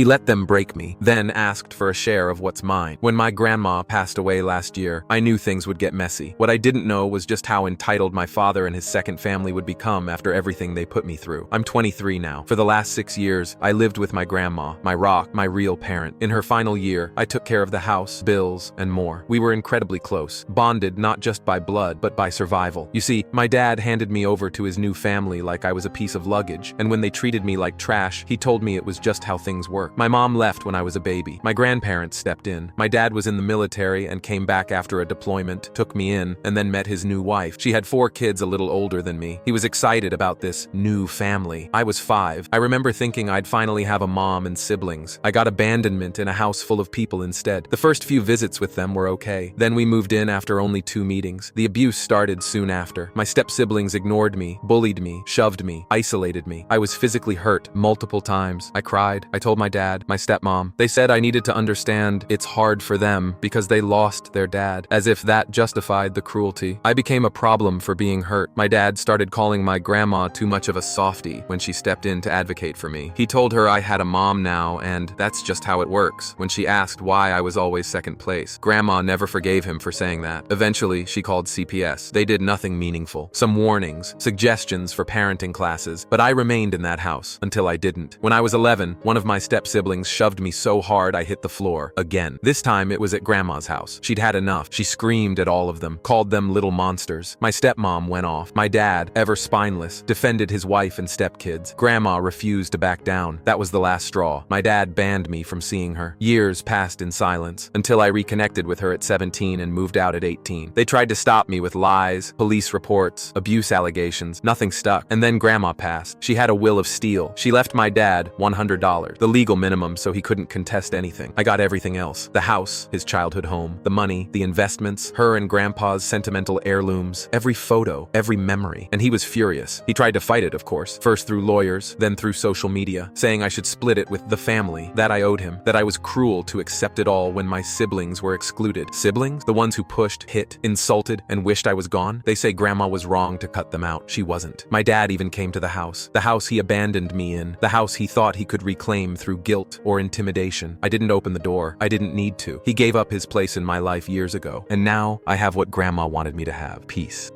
He let them break me, then asked for a share of what's mine. When my grandma passed away last year, I knew things would get messy. What I didn't know was just how entitled my father and his second family would become after everything they put me through. I'm 23 now. For the last 6 years, I lived with my grandma, my rock, my real parent. In her final year, I took care of the house, bills, and more. We were incredibly close, bonded not just by blood, but by survival. You see, my dad handed me over to his new family like I was a piece of luggage, and when they treated me like trash, he told me it was just how things work. My mom left when I was a baby. My grandparents stepped in. My dad was in the military and came back after a deployment, took me in, and then met his new wife. She had 4 kids a little older than me. He was excited about this new family. I was 5. I remember thinking I'd finally have a mom and siblings. I got abandonment in a house full of people instead. The first few visits with them were okay. Then we moved in after only 2 meetings. The abuse started soon after. My step-siblings ignored me, bullied me, shoved me, isolated me. I was physically hurt multiple times. I cried. I told my dad, my stepmom. They said I needed to understand it's hard for them because they lost their dad, as if that justified the cruelty. I became a problem for being hurt. My dad started calling my grandma too much of a softie when she stepped in to advocate for me. He told her I had a mom now, and that's just how it works. When she asked why I was always second place, Grandma never forgave him for saying that. Eventually, she called CPS. They did nothing meaningful. Some warnings, suggestions for parenting classes, but I remained in that house until I didn't. When I was 11, one of my step-siblings shoved me so hard I hit the floor again. This time it was at Grandma's house. She'd had enough. She screamed at all of them, called them little monsters. My stepmom went off. My dad, ever spineless, defended his wife and stepkids. Grandma refused to back down. That was the last straw. My dad banned me from seeing her. Years passed in silence, until I reconnected with her at 17 and moved out at 18. They tried to stop me with lies, police reports, abuse allegations. Nothing stuck. And then Grandma passed. She had a will of steel. She left my dad $100, the legal minimum so he couldn't contest anything. I got everything else. The house, his childhood home, the money, the investments, her and Grandpa's sentimental heirlooms, every photo, every memory. And he was furious. He tried to fight it, of course, first through lawyers, then through social media, saying I should split it with the family, that I owed him, that I was cruel to accept it all when my siblings were excluded. Siblings? The ones who pushed, hit, insulted, and wished I was gone? They say Grandma was wrong to cut them out. She wasn't. My dad even came to the house he abandoned me in, the house he thought he could reclaim through guilt or intimidation. I didn't open the door. I didn't need to. He gave up his place in my life years ago, and now I have what Grandma wanted me to have: peace.